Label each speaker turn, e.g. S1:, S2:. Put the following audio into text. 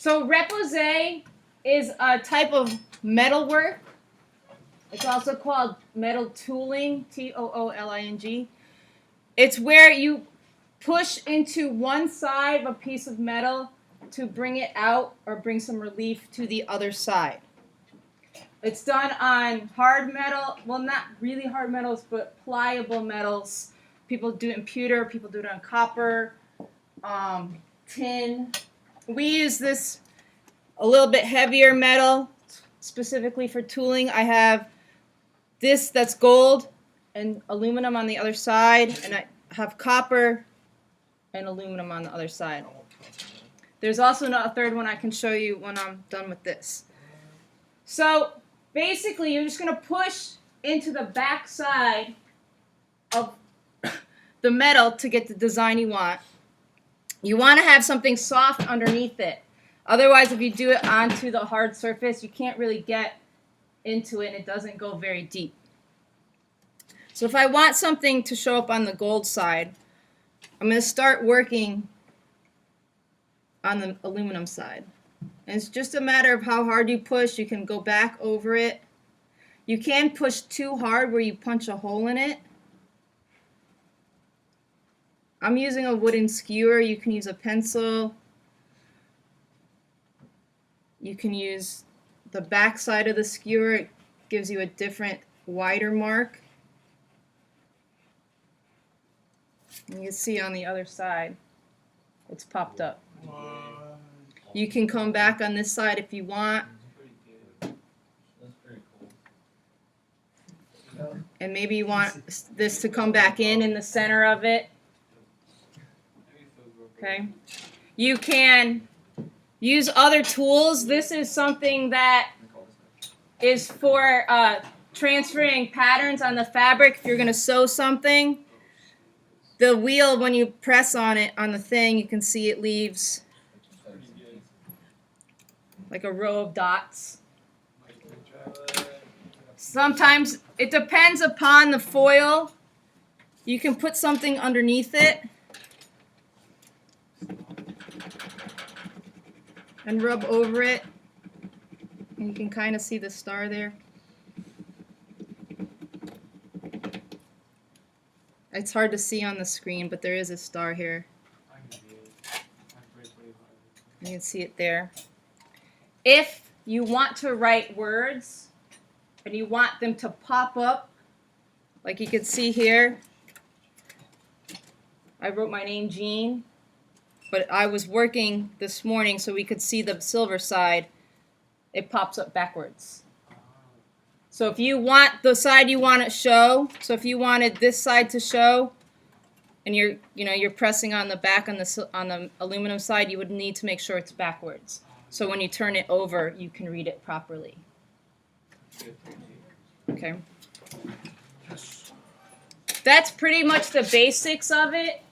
S1: So repousse is a type of metal work. It's also called metal tooling, Tooling. It's where you push into one side of a piece of metal to bring it out or bring some relief to the other side. It's done on hard metal, well, not really hard metals, but pliable metals. People do it in pewter, people do it on copper, tin. We use this a little bit heavier metal specifically for tooling. I have this that's gold and aluminum on the other side, and I have copper and aluminum on the other side. There's also a third one I can show you when I'm done with this. So basically, you're just going to push into the back side of the metal to get the design you want. You want to have something soft underneath it. Otherwise, if you do it onto the hard surface, you can't really get into it, and it doesn't go very deep. So if I want something to show up on the gold side, I'm going to start working on the aluminum side. And it's just a matter of how hard you push. You can go back over it. You can push too hard where you punch a hole in it. I'm using a wooden skewer. You can use a pencil. You can use the back side of the skewer. It gives you a different, wider mark. And you can see on the other side, it's popped up. You can come back on this side if you want. And maybe you want this to come back in the center of it. Okay. You can use other tools. This is something that is for transferring patterns on the fabric. If you're going to sew something, the wheel, when you press on it on the thing, you can see it leaves like a row of dots. Sometimes it depends upon the foil. You can put something underneath it and rub over it. And you can kind of see the star there. It's hard to see on the screen, but there is a star here. You can see it there. If you want to write words and you want them to pop up, like you can see here, I wrote my name Jean, but I was working this morning so we could see the silver side. It pops up backwards. So if you want the side you want to show, so if you wanted this side to show, and you're pressing on the back on the aluminum side, you would need to make sure it's backwards. So when you turn it over, you can read it properly. Okay. That's pretty much the basics of it.